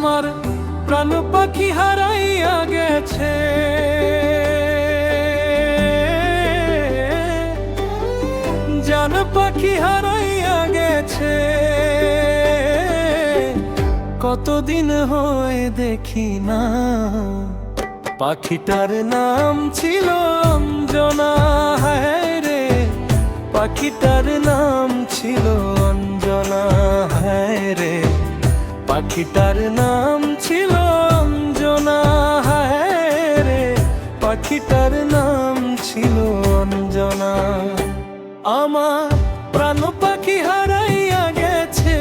আমার প্রাণ পাখি হারাইয়া গেছে, জান পাখি হারাইয়া গেছে। কতদিন হয়ে দেখি না, পাখিটার নাম ছিল অঞ্জনা। হায় রে, পাখিটার নাম ছিল অঞ্জনা। হায় রে, পাখিটার নাম ছিল অঞ্জনা। হায় রে, পাখিটার নাম ছিল অঞ্জনা। আমার প্রাণ পাখি হারাইয়া গেছে,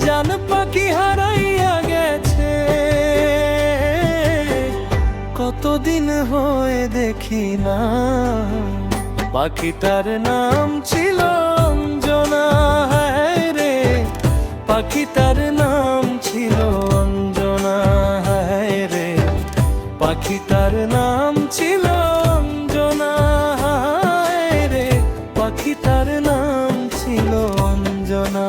জান পাখি হারাইয়া গেছে। কতদিন হয়ে দেখি না, পাখিটার নাম ছিল অঞ্জনা। হায় রে, পাখিটার নাম ছিল অঞ্জনা। হায় রে, পাখিটার নাম ছিল অঞ্জনা। হায় রে, পাখিটার নাম ছিল অঞ্জনা।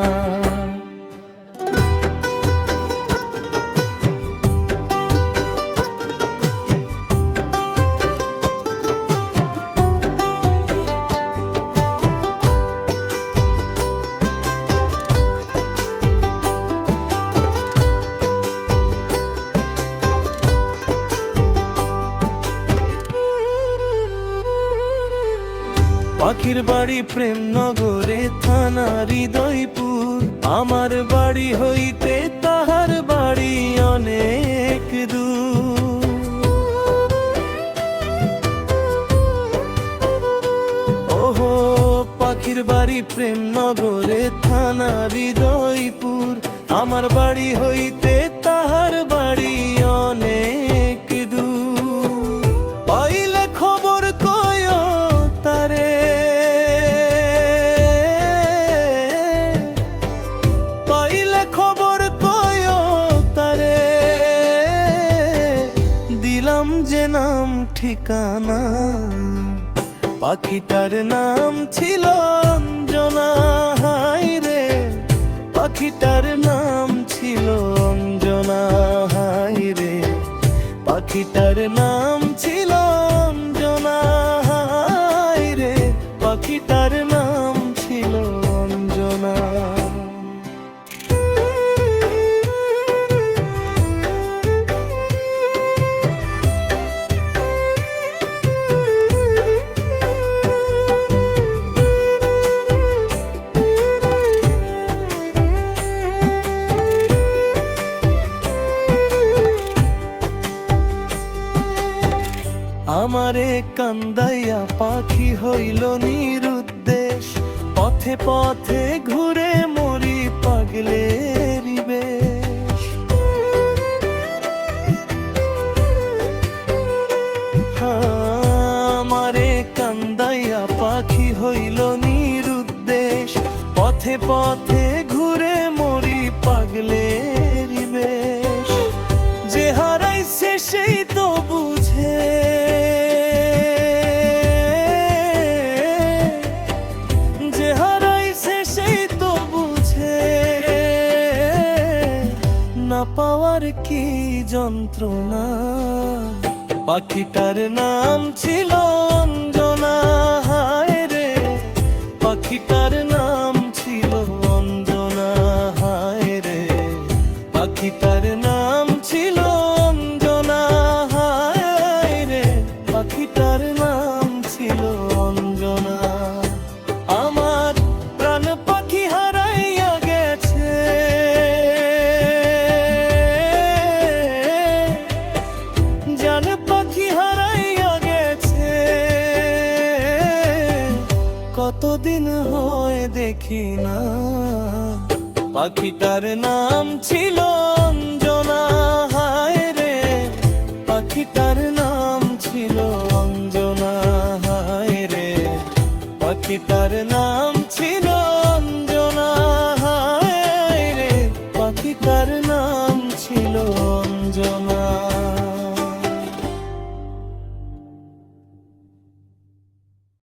পাখির বাড়ি প্রেমনগরে, থানা হৃদয়পুর। আমার বাড়ি হইতে তাহার বাড়ি অনেক দূর। ওহো, পাখির বাড়ি প্রেমনগরে, থানা হৃদয়পুর। আমার বাড়ি হইতে তাহার বাড়ি অনেক দূর। পাইলে খবর কয় তারে, পাইলে খবর কয় তারে। দিলাম যে নাম ঠিকানা, পাখিটার নাম ছিল অঞ্জনা। হায় রে, পাখিটার নাম ছিল অঞ্জনা। হায় রে, পাখিটার নাম ছিল অঞ্জনা। হায় রে, পাখিটার নাম ছিল অঞ্জনা। আমারে কান্দাইয়া পাখি হইল নিরুদ্দেশ। পথে পথে ঘুরে মরি পাগলের বেশ। আমারে কান্দাইয়া পাখি হইল নিরুদ্দেশ। পথে পথে ঘুরে মরি পাগলের বেশ। যে হারাইছে সেই তো বুঝে, যে হারাইছে সেই তো বুঝে। না পাওয়ার কি যন্ত্রণা, পাখিটার নাম ছিল অঞ্জনা। হায় রে, পাখিটার নাম ছিল অঞ্জনা। হায় রে, পাখিটার নাম ছিল অঞ্জনা। হায় রে, পাখিটার নাম ছিল অঞ্জনা। আমার প্রাণ পাখি হারাইয়া গেছে, জান পাখি হারাইয়া গেছে। কতদিন হয় দেখি না, পাখিটার নাম ছিল অঞ্জনা। হায় রে, পাখিটার নাম ছিল অঞ্জনা। হায় রে, পাখিটার নাম ছিল অঞ্জনা। হায় রে, পাখিটার নাম ছিল